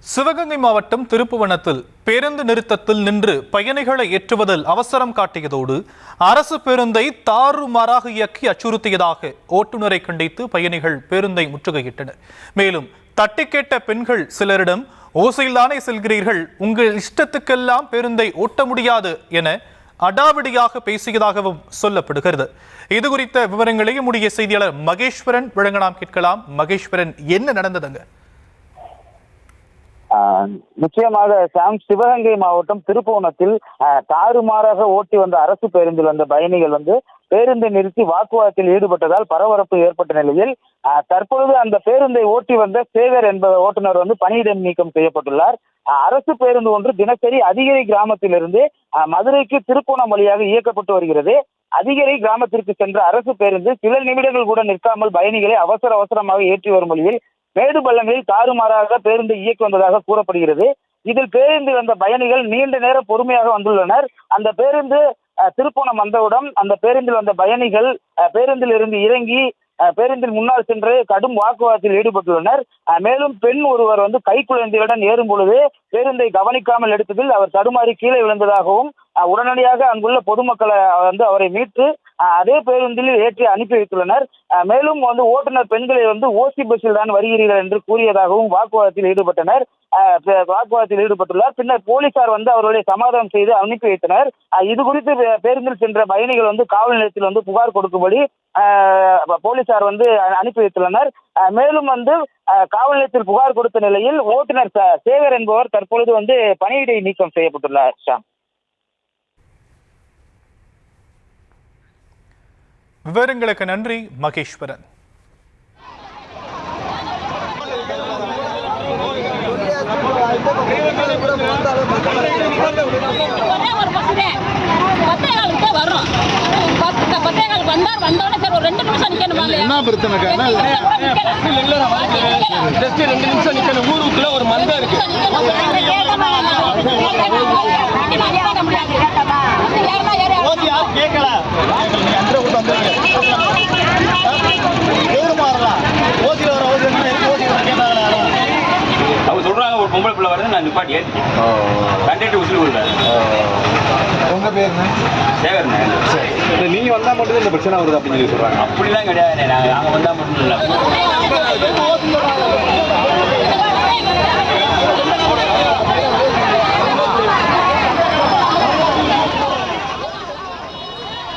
சிவகங்கை மாவட்டம் திருப்புவனத்தில் பேருந்து நிறுத்தத்தில் நின்று பயணிகளை ஏற்றுவதில் அவசரம் காட்டியதோடு அரசு பேருந்தை தாறுமாறாக இயக்கி அச்சுறுத்தியதாக ஓட்டுநரை கண்டித்து பயணிகள் பேருந்தை முற்றுகையிட்டனர். மேலும் தட்டி கேட்ட பெண்கள் சிலரிடம் ஓசையில்தானே செல்கிறீர்கள், உங்கள் இஷ்டத்துக்கெல்லாம் பேருந்தை ஓட்ட முடியாது என அடாவடியாக பேசியதாகவும் சொல்லப்படுகிறது. இது குறித்த விவரங்களை நம்முடைய செய்தியாளர் மகேஸ்வரன் வழங்க நாம் கேட்கலாம். மகேஸ்வரன், என்ன நடந்ததுங்க? நிச்சயமாக சாம், சிவகங்கை மாவட்டம் திருப்புவனத்தில் தாறுமாறாக ஓட்டி வந்த அரசு பேருந்தில் வந்த பயணிகள் பேருந்தை நிறுத்தி வாக்குவாதத்தில் ஈடுபட்டதால் பரபரப்பு ஏற்பட்ட நிலையில் தற்பொழுது அந்த பேருந்தை ஓட்டி வந்த சேகர் என்ப ஓட்டுநர் பணியிட நீக்கம் செய்யப்பட்டுள்ளார். அரசு பேருந்து ஒன்று தினசரி அதிகரி கிராமத்திலிருந்து மதுரைக்கு திருப்புவனம் வழியாக இயக்கப்பட்டு வருகிறது. அதிகரி கிராமத்திற்கு சென்ற அரசு பேருந்து சில நிமிடங்கள் கூட நிற்காமல் பயணிகளை அவசரமாக ஏற்றி வரும் வழியில் மேடு பள்ளங்களில் தாறுமாறாக பேருந்தை இயக்கி வந்ததாக கூறப்படுகிறது. இதில் பேருந்தில் வந்த பயணிகள் நீண்ட நேரம் பொறுமையாக வந்துள்ளனர். அந்த பேருந்து திருப்புவனம் வந்தவுடன் அந்த பேருந்தில் வந்த பயணிகள் பேருந்தில் இருந்து இறங்கி பேருந்தில் முன்னால் சென்று கடும் வாக்குவாதத்தில் ஈடுபட்டுள்ளனர். மேலும் பெண் ஒருவர் கைக்குழந்தையுடன் ஏறும் பொழுது பேருந்தை கவனிக்காமல் எடுத்ததில் அவர் தடுமாறி கீழே விழுந்ததாகவும் உடனடியாக அங்குள்ள பொதுமக்களை அவரை மீட்டு அதே பேருந்தில் ஏற்றி அனுப்பி வைத்துள்ளனர். மேலும் ஓட்டுநர் பெண்களை ஓசி பஸ்ஸில் தான் வருகிறீர்கள் என்று கூறியதாகவும் வாக்குவாதத்தில் ஈடுபட்டுள்ளார். பின்னர் போலீசார் அவர்களை சமாதானம் செய்து அனுப்பி வைத்தனர். இது குறித்து பேருந்தில் சென்ற பயணிகள் காவல் நிலையத்தில் புகார் கொடுக்கும்படி போலீசார் அனுப்பி வைத்துள்ளனர். மேலும் காவல் நிலையத்தில் புகார் கொடுத்த நிலையில் ஓட்டுநர் சேகர் என்பவர் தற்பொழுது பணியிடை நீக்கம் செய்யப்பட்டுள்ளார். விவரங்களுக்கு நன்றி மகேஸ்வரன். என்ன பிரச்சனை? ஊருக்குள்ள ஒரு மந்தா இருக்கு. அவங்க சொல்றாங்க ஒரு பொம்பளை பிள்ளை வருது, நான் நிப்பாட்டி ஏற்றி கண்டக்டர் உசுறு கொடுத்தாரு. உங்க பேர் சேகர்ண்ணே. நீங்க வந்தா மட்டும் இந்த பிரச்சனை வருது அப்படின்னு சொல்லி சொல்றாங்க. அப்படிலாம் கிடையாது, நாங்கள் வந்தா மட்டும் இல்லை.